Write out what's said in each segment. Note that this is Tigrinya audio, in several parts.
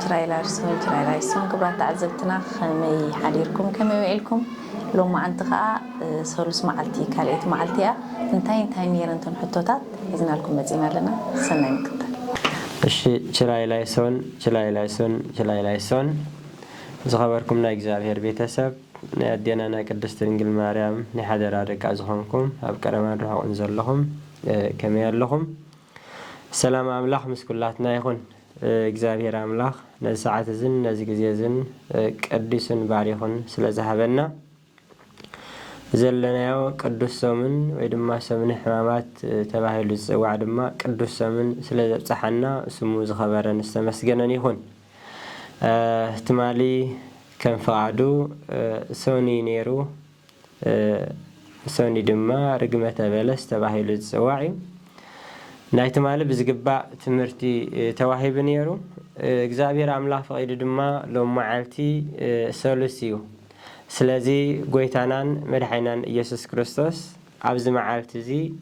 شرايلارسون كبرات عزبتنا خمي حديركم كمي وعيلكم لو ما أنتقى سولس معلتي كاليت معلتيا انتين نيرنتون حطوتات إذن لكم مزينا لنا سنة نكتر شرايلايسون زخبركم نا إجزابير بيتسب نأدينا نا قدست إنجيل مريم نحضر رك أزخمكم أبكرمان روح أنزل لهم كمير لهم سلام أملاح مسكولاتنا يخون إجزابير أملاح نساعة زن نزيك زين قديسن باريخون سلازهبنا زلنا يو قدوس سمن ويدما سمن حمامات تباهل وعدما قدوس سمن سلازحنا سمو زخبرن استمسجنن يخون احتمالي كان فعدو سوني نيرو سوني دما رقمة بلس تباهل الزواعي نايت مالي بزقباء تمرتي تواهب نيرو اجزابير عملا فقيد دما لو معالتي سولوسيو سلازي قويتانان مدحينان يسوس كريستوس عبز معالتي زي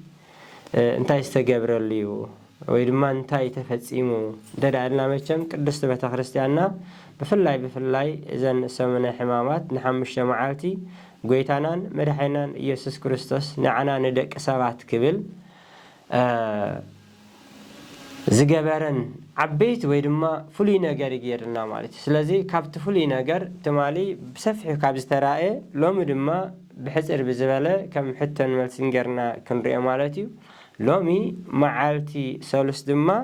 انتا يستقبر الليو ويدما انتا يتفتسيمو دادعنا مجم قدست بيتا خريستيانا بفلاي إذن سمنا حمامات نحمش معالتي قويتانان مدحينان يسوس كريستوس نعنا ندك سبات كبل زقبرن عبيت ويدما فلي نجار يجيرنا مالتي سلازي كابت فلي نجار تمالي بسفح كابز ترائي لوم دما بحسر بزبالة كم حتى الملسنجرنا كنري مالتي لومي معالتي سولس دما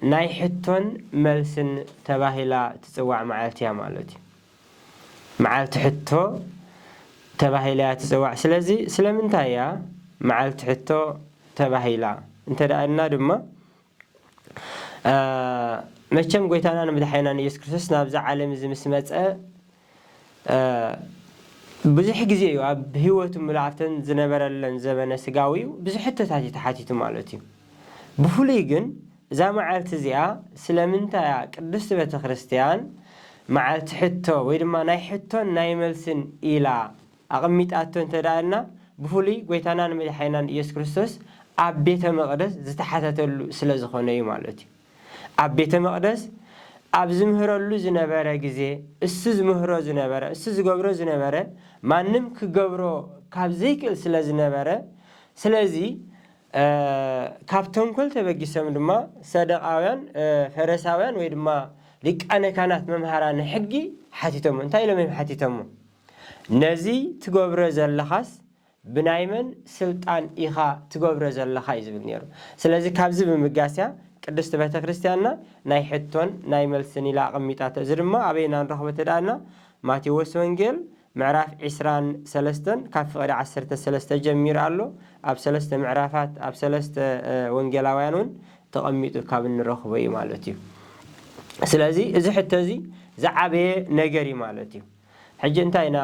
ناي حتون ملسن تباهلا تسوع معالتي مالتي معالت حتو تباهلا تسوع سلازي سلامنتايا معالت حتو تباهلا انت دعنا دما مچم قويتانا نمدحينا يسوع كريستوس نابز عالم زي مسمص بزح غزي اب هيوت ملعفتن زنبرلن زبنه سغاوي بزح حتتاتي تحاتيت مالتي بفولي جن اذا معالت زيا سلامنتا قدست بيت كريستيان معالت حتو ويدما ناي حتو ناي ملسن الى اقميطاتو انت دعنا بفولي قويتانا نمدحينا يسوع كريستوس اب بيت مقدس زتحاتتلو سلازخونه مالتي اب بيت مقدس اب زمهرلو زنبره غزي اسز مهرو زنبره اسز غبرو زنبره مانم كغبرو كابزيكل سلازنبره سلازي كابتن كل تبغيسم دما صدقاوያን فرساوያን ወይ ድማ ሊቃነ ካህናት መምህራን ሕጊ ሓቲቶም እንታይ ለምን ሓቲቶም ነዚ ትገብረ ዘለኻስ ብናይመን ስልጣን ኢኻ ትገብረ ዘለኻ ይዝብል ነይሩ ስለዚ ካብዚ ብምጋስያ ቅድስት ቤተ ክርስቲያንና ናይ ሕቶን ናይ መልስን ኢላ አቀሚጣተ ዝድማ አበይና ንረኽቦ ተዳና ማቴዎስ ወንጌል ምዕራፍ 23 ካብ ፍቅዲ 13 ጀሚር አሎ ኣብ 3 ምዕራፋት ኣብ 3 ወንጌላውያኑን ተቀሚጡ ካብ ንረኽቦ ማለት እዩ ስለዚ እዚ ሕቶዚ ዝዓበየ ነገሪ ማለት እዩ ሕጂ እንታይና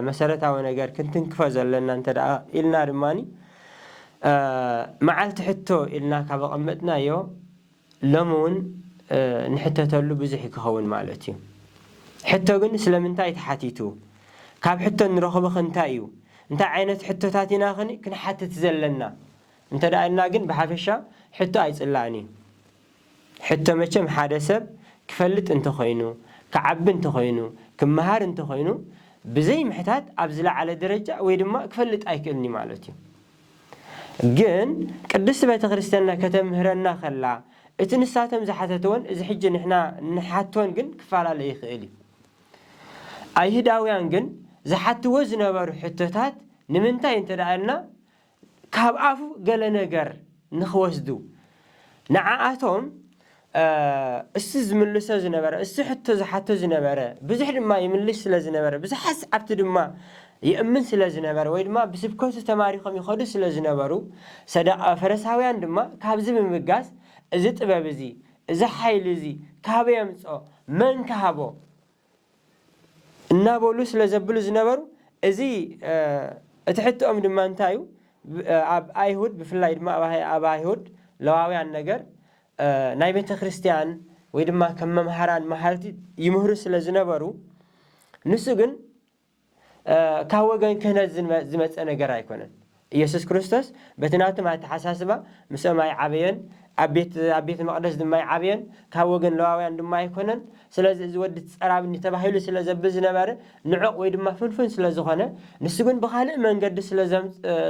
መሰረታዊ ነገር ክንትንክፈ ዘለና እንተ ዳ ኢልና ድማኒ መዓልቲ ሕቶ ኢልና ካብ ቀመጥናዮ لمون نحتتلو بزح كهون مالتي حتى قلنا سلامنتاي تحاتيتو كاب حتى نرخبه خنتايو انت عينت حتتاتنا خني كن حتى تزللنا انت داينا قن بحافشة حتى ايصلاني حتى مچم حادثب كفلت انت خوينو كعب انت خوينو كمهار انت خوينو بزي محتات ابزلا على درجة ويدما كفلت ايكلني مالتي جن قدست بيت كريستياننا كتمهرنا خلا اتنساتم زحاتتون اذا حج نحنا نحاتون جن كفالا لا يخيلي ايهداويان جن زحاتو زنبرو حتتات نمنتاي انت دالنا كاب عفو قال نجر نخوسدو نعاتهم اسز ملسا زنبره اس حتى زحاتو زنبره بزح دما يملس سلا زنبره بزحس عبت دما يأمن سلا زنبره ويدما بسبكوت تماريخهم يخدو سلا زنبرو صدق فرساويان دما كابز بمغاس እዚ ጥበብ እዚ እዚ ኃይል እዚ ካበ ያምጾ መን ካቦ እና ቦሉ ስለዘብሉ ዝነበሩ እዚ እትሕቶም ድማ እንታዩ ኣብ አይሁድ በፍላይ ድማ ኣብ አይሁድ ለዋውያን ነገር ናይ ቤተ ክርስቲያን ወይ ድማ ከም መምህራን ማህልቲ ይምህሩ ስለዝነበሩ ንሱ ግን ካወገን ክህነት ዝመጸ ነገር አይኮነን ኢየሱስ ክርስቶስ በትናቱም ኣተሓሳስባ ምስኦም ኣይዓበየን ኣብ ቤተ መቅደስ ድማ ኣይዓበየን ካብ ወገን ለዋውያን ድማ ኣይኮነን ስለዚ እዚ ወዲ ፀራብኒ ተባሂሉ ስለ ዘብል ዝነበረ ንዑቕ ወይ ድማ ፍንፍን ስለ ዝኾነ ንሱ ግን ብካልእ መንገዲ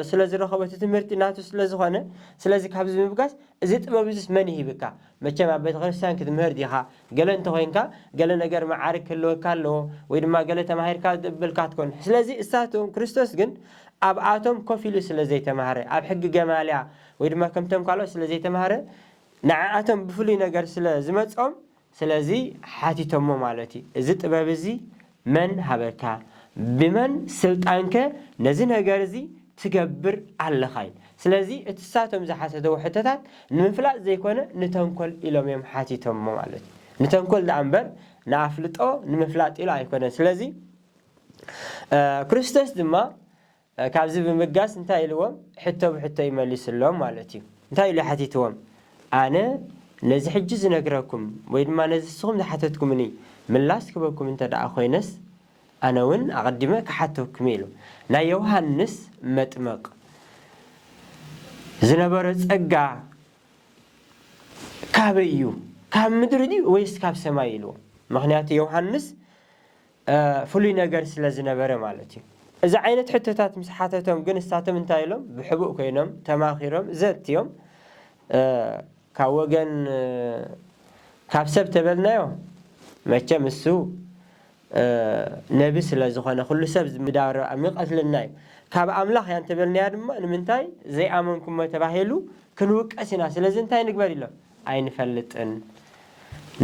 ስለ ዝረኸበት ትምህርቲ ናቱ ስለ ዝኾነ ስለዚ ካብዚ ምብጋስ እዚ ጥበብ እዚስ መን ይሂብካ መቸም ኣብ ቤተ ክርስቲያን ክትምህር ዲኻ ገለ እንተኮይንካ ገለ ነገር መዓርግ ክህልወካ ኣለዎ ወይ ድማ ገለ ተማሂርካ ዝጥብልካ ትኮን ስለዚ እሳቶም ክርስቶስ ግን ኣብ ኣቶም ኮፍ ኢሉ ስለ ዘይተማሃረ ኣብ ሕጊ ገማልያ ወይ ድማ ከምቶም ካልኦት ስለ ዘይተማሃረ ንዓኣቶም ብፍሉይ ነገር ስለ ዝመፆም ስለዚ ሓቲቶሞ ማለት እዩ እዚ ጥበብ እዚ መን ሃበካ ብመን ስልጣንከ ነዚ ነገር እዚ ትገብር ኣለኻ ስለዚ እቲ እሳቶም ዝሓተተው ሕቶታት ንምፍላጥ ዘይኮነ ንተንኮል ኢሎም እዮም ሓቲቶሞ ማለት እዩ ንተንኮል ዳእምበር ንኣፍልጦ ንምፍላጥ ኢሉ ኣይኮነን ስለዚ ክርስቶስ ድማ ካብዚ ብምጋስ እንታይ ኢልዎም ሕቶ ብሕቶ ይመልስሎም ማለት እዩ እንታይ ኢሉ ሓቲትዎም ኣነ ነዚ ሕጂ ዝነግረኩም ወይ ድማ ነዚ ንስኹም ዝሓተትኩምኒ ምላስ ክበኩም እንተደኣ ኮይነስ ኣነ እውን ኣቐዲመ ክሓተኩም ኢሉ ናይ ዮሃንስ መጥመቕ ዝነበረ ፀጋ ካበይ እዩ ካብ ምድሪ ድዩ ወይስ ካብ ሰማይ ኢልዎ ምክንያቱ ዮሃንስ ፍሉይ ነገር ስለ ዝነበረ ማለት እዩ እዚ ዓይነት ሕቶታት ምስ ሓተቶም ግን እሳቶም እንታይ ኢሎም ብሕቡእ ኮይኖም ተማኺሮም ዘእትዮም ካብ ወገን ካብ ሰብ ተበልናዮ መቸም እሱ ነቢ ስለ ዝኾነ ኩሉ ሰብ ዝምዳበረ ኣሚቐትልና እዩ ካብ ኣምላኽ ያን ተበልናያ ድማ ንምንታይ ዘይኣመንኩሞ ተባሂሉ ክንውቀስ ኢና ስለዚ እንታይ ንግበር ኢሎም ኣይንፈልጥን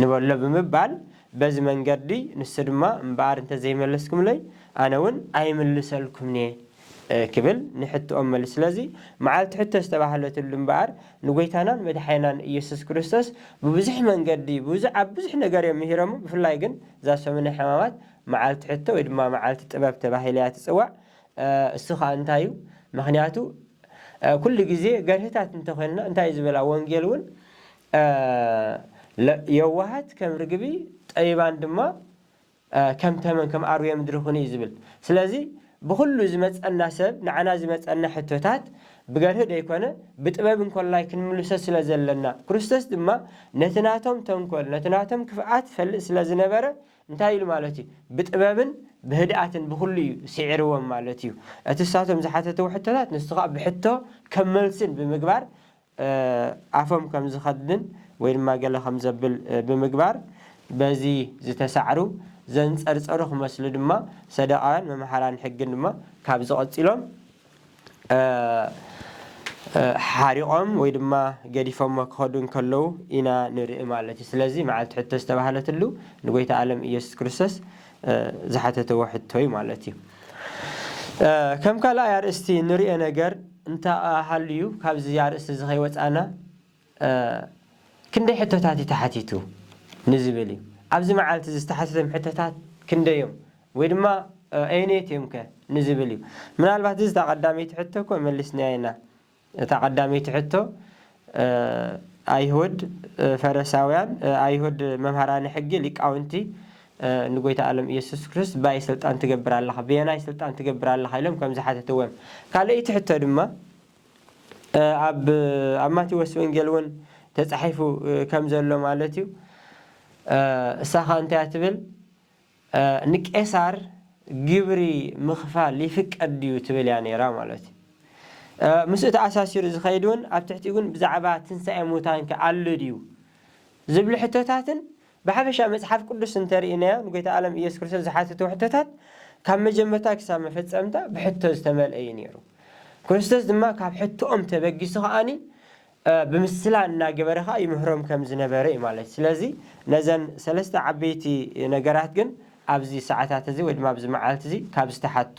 ንበሎ ብምባል በዚ መንገዲ ንሱ ድማ እምበኣር እንተዘይመለስኩምለይ ኣነ እውን ኣይምልሰልኩምኒ ክብል ንሕትኦም መልስ ስለዚ መዓልቲ ሕቶ ዝተባህለትሉ እምበኣር ንጎይታናን መድሓኒናን ኢየሱስ ክርስቶስ ብብዙሕ መንገዲ ኣብ ብዙሕ ነገር እዮም ምሂሮሙ ብፍላይ ግን እዛ ሰሙነ ሕማማት መዓልቲ ሕቶ ወይ ድማ መዓልቲ ጥበብ ተባሂላ እያ ትፅዋዕ እሱ ከዓ እንታይ እዩ ምክንያቱ ኩሉ ግዜ ገርህታት እንተኮይንና እንታይ ዝበላ ወንጌል እውን የዋሃት ከም ርግቢ ጠይባን ድማ ከም ተመን ከም ኣርዌ ምድሪ ኩኒ እዩ ዝብል ስለዚ ብኩሉ ዝመፀና ሰብ ንዓና ዝመፀና ሕቶታት ብገርህ ደይኮነ ብጥበብ እንኮላይ ክንምልሶ ስለ ዘለና ክርስቶስ ድማ ነትናቶም ተንኮል ነትናቶም ክፍኣት ፈልጥ ስለ ዝነበረ እንታይ ኢሉ ማለት እዩ ብጥበብን ብህድኣትን ብኩሉ እዩ ስዒርዎም ማለት እዩ እቲ እሳቶም ዝሓተተው ሕቶታት ንሱ ከዓ ብሕቶ ከም መልስን ብምግባር ኣፎም ከም ዝኸድን ወይ ድማ ገለ ከም ዘብል ብምግባር በዚ ዝተሳዕሩ ዘንፀርፀሩ ክመስሉ ድማ ሰደቃውያን መምሓራን ሕግን ድማ ካብ ዝቐፂሎም ሓሪቆም ወይ ድማ ገዲፎሞ ክኸዱ ከለዉ ኢና ንርኢ ማለት እዩ ስለዚ መዓልቲ ሕቶ ዝተባህለትሉ ንጎይታ ዓለም ኢየሱስ ክርስቶስ ዝሓተተዎ ሕቶ እዩ ማለት እዩ ከም ካልኣይ ኣርእስቲ ንሪኦ ነገር እንተሃልዩ ካብዚ ኣርእስቲ እዚ ከይወፃና ክንደይ ሕቶታት ተሓቲቱ ንዝብል እዩ ኣብዚ መዓልቲ ዝተሓተቶም ሕቶታት ክንደዮም ወይ ድማ ኣይነት እዮም ከ ንዝብል እዩ ምናልባት እዚ ተቐዳመይቲ ሕቶ እኮ መሊስናያ ኢና እታ ቀዳመይቲ ሕቶ ኣይሁድ ፈረሳውያን ኣይሁድ መምሃራን ሕጊ ሊቃውንቲ ንጎይታ ዓለም ኢየሱስ ክርስቶስ ባይ ስልጣን ትገብር ኣለኻ ብየናይ ስልጣን ትገብር ኣለኻ ኢሎም ከም ዝሓተትዎም ካልአይቲ ሕቶ ድማ ኣብ ማቴዎስ ወንጌል እውን ተጻሒፉ ከም ዘሎ ማለት እዩ እሳኻ እንታይ ትብል ንቄሳር ግብሪ ምኽፋል ይፍቀድ ድዩ ትብል ያ ነይራ ማለት እዩ ምስኡ ተኣሳሲሩ ዝኸይድ እውን ኣብ ትሕቲኡ ግን ብዛዕባ ትንሳኤ ሙታን ኣሎ ድዩ ዝብሉ ሕቶታትን ብሓፈሻ መፅሓፍ ቅዱስ እንተሪእናዮ ንጎይታ ዓለም ኢየሱስ ክርስቶስ ዝሓተተው ሕቶታት ካብ መጀመርታ ክሳብ መፈፀምታ ብሕቶ ዝተመልአ እዩ ነይሩ ክርስቶስ ድማ ካብ ሕቶኦም ተበጊሱ ከዓኒ ብምስላ እናገበረ ከዓ ይምህሮም ከም ዝነበረ እዩ ማለት ስለዚ ነዘን ሰለስተ ዓበይቲ ነገራት ግን ኣብዚ ሰዓታት እዚ ወይ ድማ ኣብዚ መዓልቲ እዚ ካብ ዝተሓቱ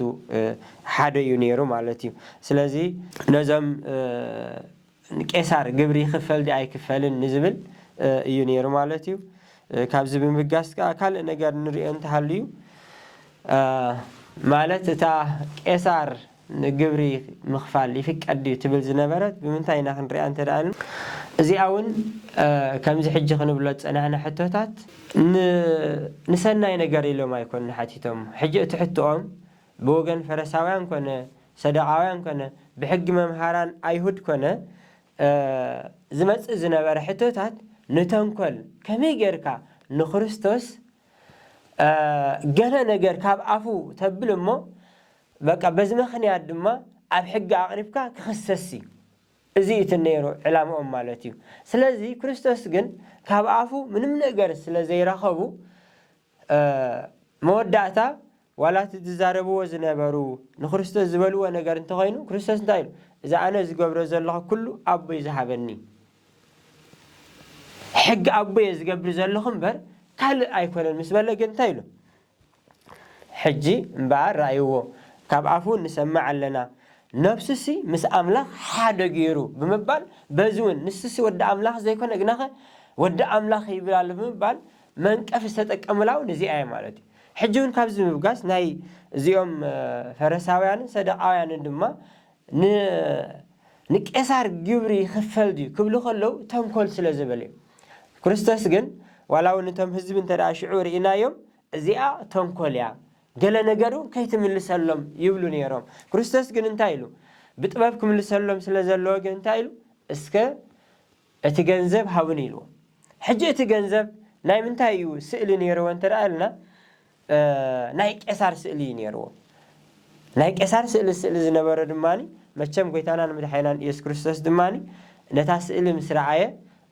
ሓደ እዩ ነይሩ ማለት እዩ ስለዚ ነዞም ቄሳር ግብሪ ይኽፈል ዲ ኣይክፈልን ንዝብል እዩ ነይሩ ማለት እዩ ካብዚ ብምጋስ ከዓ ካልእ ነገር ንሪኦ እንተሃልዩ ማለት እታ ቄሳር ግብሪ ምኽፋል ይፍቀድ ድዩ ትብል ዝነበረት ብምንታይ ኢና ክንሪኣ እንተደኣልን እዚኣ እውን ከምዚ ሕጂ ክንብሎ ፀናሕና ሕቶታት ንሰናይ ነገር ኢሎም ኣይኮኑ ሓቲቶም ሕጂ እቲ ሕቶኦም ብወገን ፈረሳውያን ኮነ ሰደቃውያን ኮነ ብሕጊ መምሃራን ኣይሁድ ኮነ ዝመጽእ ዝነበረ ሕቶታት ንተንኮል ከመይ ጌርካ ንክርስቶስ ገለ ነገር ካብ ኣፉ ተብል እሞ በቃ በዚ ምኽንያት ድማ ኣብ ሕጊ ኣቕሪብካ ክኽሰሲ እዚ እቲ ነይሩ ዕላምኦም ማለት እዩ። ስለዚ ክርስቶስ ግን ካብ ኣፉ ምንም ነገር ስለ ዘይረኸቡ መወዳእታ ዋላት ዝዛረብዎ ዝነበሩ ንክርስቶስ ዝበልዎ ነገር እንተኾይኑ ክርስቶስ እንታይ ኢሉ እዛ ኣነ ዝገብሮ ዘለኹ ኩሉ ኣቦይ ዝሃበኒ ሕጊ ኣቦይ ዝገብር ዘለኹ እምበር ካልእ ኣይኮነን ምስ በለ ግን እንታይ ኢሉ ሕጂ እምበኣር ረኣይዎ ካብ ኣፉ ንሰማዕ ኣለና ነፍስሲ ምስ ኣምላኽ ሓደ ገይሩ ብምባል በዚ እውን ንስሲ ወዲ ኣምላኽ ዘይኮነ ግናኸ ወዲ ኣምላኽ ይብል ኣሎ ብምባል መንቀፍ ዝተጠቀሙላ እውን እዚኣ እያ ማለት እዩ። ሕጂ እውን ካብዚ ምብጋስ ናይ እዚኦም ፈረሳውያንን ሰደቃውያንን ድማ ንቄሳር ግብሪ ይኽፈል ድዩ ክብሉ ከለዉ ተንኮል ስለ ዝበለ እዩ። ክርስቶስ ግን ዋላ እውን እቶም ህዝቢ እንተደኣ ሽዑ ርኢናዮም እዚኣ ተንኮል እያ ገለ ነገሩ ከይትምልሰሎም ይብሉ ነይሮም። ክርስቶስ ግን እንታይ ኢሉ ብጥበብ ክምልሰሎም ስለ ዘለዎ ግን እንታይ ኢሉ እስከ እቲ ገንዘብ ሃቡን ኢልዎ። ሕጂ እቲ ገንዘብ ናይ ምንታይ እዩ ስእሊ ነይርዎ እንተደኣ ኢልና ናይ ቄሳር ስእሊ ነይርዎ። ናይ ቄሳር ስእሊ ዝነበረ ድማኒ መቸም ጎይታናን መድሓኒናን ኢየሱስ ክርስቶስ ድማኒ ነታ ስእሊ ምስ ረኣየ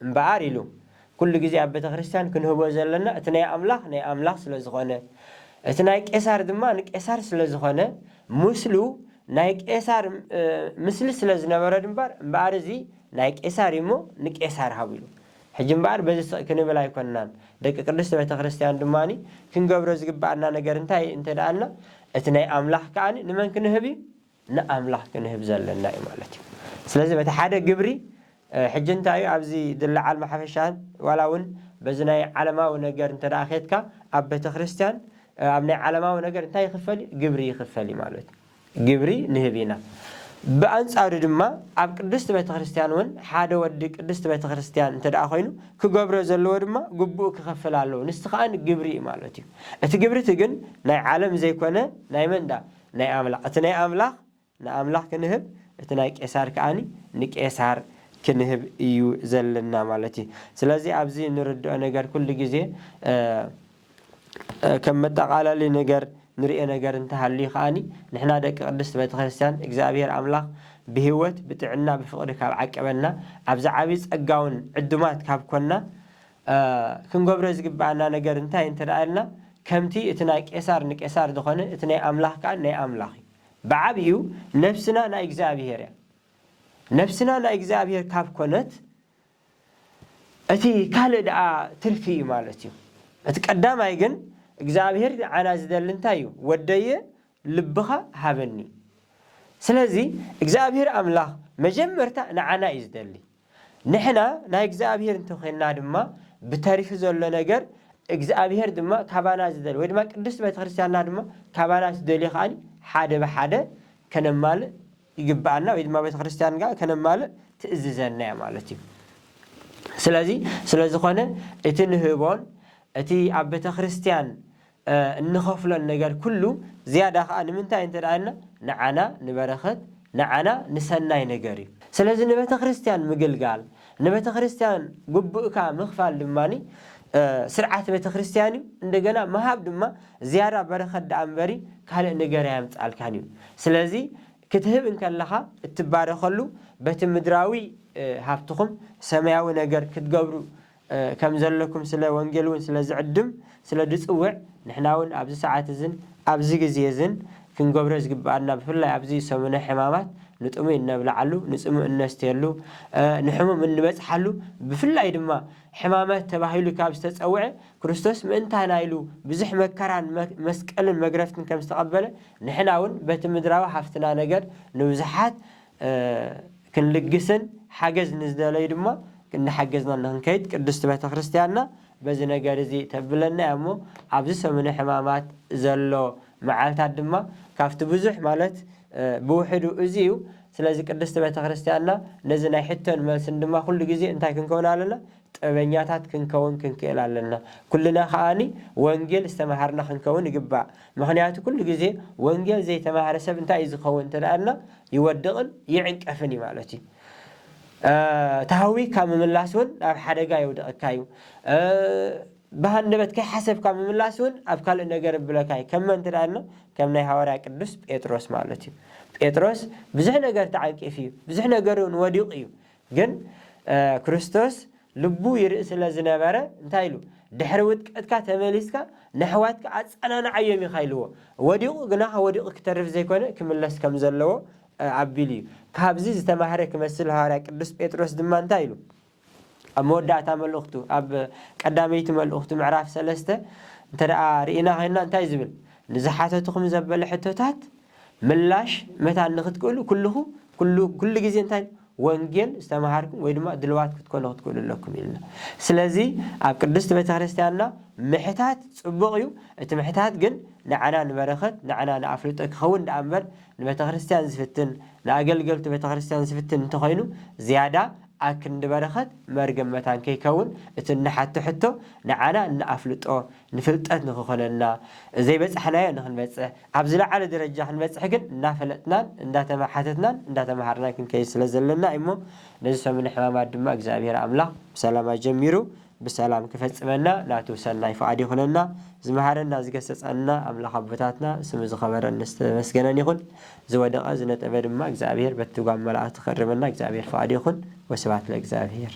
እምበኣር ኢሉ ኩሉ ግዜ ኣብ ቤተ ክርስቲያን ክንህቦ ዘለና እቲ ናይ ኣምላኽ ስለ ዝኾነ እቲ ናይ ቄሳር ድማ ንቄሳር ስለ ዝኾነ ምስሉ ናይ ቄሳር ምስሊ ስለ ዝነበረ ድምባር እምበኣር እዚ ናይ ቄሳር እሞ ንቄሳር ሃቡ ኢሉ። ሕጂ እምበኣር በዚ ክንብል ኣይኮንናን። ደቂ ቅድስቲ ቤተ ክርስቲያን ድማኒ ክንገብሮ ዝግባአና ነገር እንታይ እንተደኣልና እቲ ናይ ኣምላኽ ከዓኒ ንመን ክንህብ እዩ ንኣምላኽ ክንህብ ዘለና እዩ ማለት እዩ። ስለዚ በቲ ሓደ ግብሪ ሕጂ እንታይ እዩ ኣብዚ ዝለዓል ማሕፈሻን ዋላ እውን በዚ ናይ ዓለማዊ ነገር እንተደኣ ኬድካ ኣብ ቤተ ክርስቲያን ኣብ ናይ ዓለማዊ ነገር እንታይ ይኽፈል ግብሪ ይኽፈል ማለት ግብሪ ንህብ ኢና። ብኣንጻሩ ድማ ኣብ ቅድስቲ ቤተ ክርስቲያን እውን ሓደ ወዲ ቅድስቲ ቤተ ክርስቲያን እንተደኣ ኮይኑ ክገብሮ ዘለዎ ድማ ግቡእ ክኸፍል ኣለዎ ንስቲ ከዓኒ ግብሪ እዩ ማለት እዩ። እቲ ግብሪቲ ግን ናይ ዓለም ዘይኮነ ናይ መንዳ ናይ ኣምላኽ እቲ ናይ ኣምላኽ ንኣምላኽ ክንህብ እቲ ናይ ቄሳር ከዓኒ ንቄሳር ክንህብ እዩ ዘለና ማለት እዩ። ስለዚ ኣብዚ ንርድኦ ነገር ኩሉ ግዜ ከም መጠቃለሊ ነገር ንሪኦ ነገር እንተሃልዩ ከዓኒ ንሕና ደቂ ቅድስቲ ቤተ ክርስቲያን እግዚኣብሔር ኣምላኽ ብሂወት ብጥዕና ብፍቕሪ ካብ ዓቀበና ኣብዚ ዓብይ ፀጋውን ዕዱማት ካብ ኮና ክንገብሮ ዝግባአና ነገር እንታይ እንተደኣ ኢልና ከምቲ እቲ ናይ ቄሳር ንቄሳር ዝኾነ እቲ ናይ ኣምላኽ ከዓ ናይ ኣምላኽ እዩ። ብዓብዩ ነፍስና ናይ እግዚኣብሔር እያ። ነፍስና ናይ እግዚኣብሔር ካብ ኮነት እቲ ካልእ ደኣ ትርፊ እዩ ማለት እዩ። እቲ ቀዳማይ ግን እግዚኣብሔር ዓና ዝደሊ እንታይ እዩ ወደየ ልብኻ ሃበኒ። ስለዚ እግዚኣብሔር ኣምላኽ መጀመርታ ንዓና እዩ ዝደሊ። ንሕና ናይ እግዚኣብሔር እንተኮይንና ድማ ብተሪፍ ዘሎ ነገር እግዚኣብሔር ድማ ካባና ዝደሊ ወይ ድማ ቅድስቲ ቤተ ክርስቲያንና ድማ ካባና ዝደልዩ ከዓኒ ሓደ ብሓደ ከነማልእ ይግባአና ወይ ድማ ቤተ ክርስቲያን ጋር ከነማልእ ትእዝዘና እያ ማለት እዩ። ስለዚ ስለዝኾነ እቲ ንህቦን እቲ ኣብ ቤተ ክርስቲያን እንኸፍሎን ነገር ኩሉ ዝያዳ ከዓ ንምንታይ እንተደኣልና ንዓና ንበረኸት ንዓና ንሰናይ ነገር እዩ። ስለዚ ንቤተ ክርስቲያን ምግልጋል ንቤተ ክርስቲያን ግቡእካ ምኽፋል ድማኒ ስርዓት ቤተ ክርስቲያን እዩ። እንደገና መሃብ ድማ ዝያዳ በረኸት ደኣ እምበሪ ካልእ ነገር ያምፃልካን እዩ። ስለዚ ክትህብ እንከለኻ እትባረኸሉ በቲ ምድራዊ ሃብትኹም ሰማያዊ ነገር ክትገብሩ ከም ዘለኩም ስለ ወንጌል እውን ስለ ዝዕድም ስለ ድፅውዕ ንሕና እውን ኣብዚ ሰዓት እዝን ኣብዚ ግዜ እዝን ክንገብሮ ዝግባአና ብፍላይ ኣብዚ ሰሙነ ሕማማት ንጥሙይ እነብላዓሉ ንፅሙእ እነስትየሉ ንሕሙም እንበፅሓሉ ብፍላይ ድማ ሕማማት ተባሂሉ ካብ ዝተፀውዐ ክርስቶስ ምእንታና ኢሉ ብዙሕ መከራን መስቀልን መግረፍትን ከም ዝተቐበለ ንሕና እውን በቲ ምድራዊ ሃፍትና ነገር ንብዙሓት ክንልግስን ሓገዝ ንዝደለዩ ድማ ክንሓገዝና ንክንከይድ ቅድስቲ ቤተ ክርስቲያንና በዚ ነገር እዚ ተብለና እሞ ኣብዚ ሰሙነ ሕማማት ዘሎ መዓልታት ድማ ካብቲ ብዙሕ ማለት بوحدو أزيو سلازي قدست بيت خريستياننا نزنا حتى ملس اندما كل جزء انتي كنكون علينا طبيعيات كنكون كنكيل علينا كلنا خاني وانجيل استمهرنا كنكون يقبع مخنيات كل جزء وانجيل زي تمهر سب انتي اذا كون تلعنا يودقن يعنك افني مالتي تهوي كام من لاسون اب حدقا يودق كايو بهالنبت كي حسب كام من لاسون اب كل ነገር ብለካይ ከመን ትላልና ከምናይ ሐዋርያ ቅዱስ ጴጥሮስ ማለት እዩ ጴጥሮስ ብዙሕ ነገር ተዓቂፍ እዩ ብዙሕ ነገር ወዲቕ እዩ ግን ክርስቶስ ልቡ ይርኢ ስለ ዝነበረ እንታይ ኢሉ ድሕሪ ውድቀትካ ተመሊስካ ንሕዋትካ ኣጸናንዓዮም ይኻይልዎ ወዲቑ ግና ወዲቑ ክተርፍ ዘይኮነ ክምለስ ከም ዘለዎ ኣቢል እዩ ካብዚ ዝተማሃረ ክመስል ሐዋርያ ቅዱስ ጴጥሮስ ድማ እንታይ ኢሉ ኣብ መወዳእታ መልእኽቱ ኣብ ቀዳመይቲ መልእኽቱ ምዕራፍ 3 እንተደኣ ርኢና ኸይና እንታይ ዝብል ንዝሓተትኩም ዘበለ ሕቶታት ምላሽ መታ ንኽትክእሉ ኩሉ ግዜ እንታይ ወንጌል ዝተማሃርኩም ወይ ድማ ድልዋት ክትኮኑ ክትክእሉ ኣለኩም ኢልና ስለዚ ኣብ ቅድስት ቤተ ክርስቲያንና ምሕታት ጽቡቕ እዩ እቲ ምሕታት ግን ንዓና ንበረኸት ንዓና ንኣፍልጦ ክኸውን ዳኣምበር ንቤተ ክርስቲያን ዝፍትን ንኣገልገልቲ ቤተ ክርስቲያን ዝፍትን እንተኾይኑ ዝያዳ أكن برخت مرجم متان كيكون اتنحت حتى نعنا نأفلطه نفلطت نخلنا زي بس حنايا نخن بس عبزلا على درجة حن بس حكن نافلتنا ندات ما حتتنا ندات ما حرنا كن كيس لزلنا إمم نجلس من حمام الدم أجزابير عملا بسلام جميرو بسلام كفت منا لا توصلنا يفعدي خلنا زمهرنا زجسس أننا عملا خبطاتنا سمز خبر النست مسجنا يخون زود أزنة أبد ما أجزابير بتوقع ملأ تخربنا أجزابير فعدي خون وسبات الأجزابير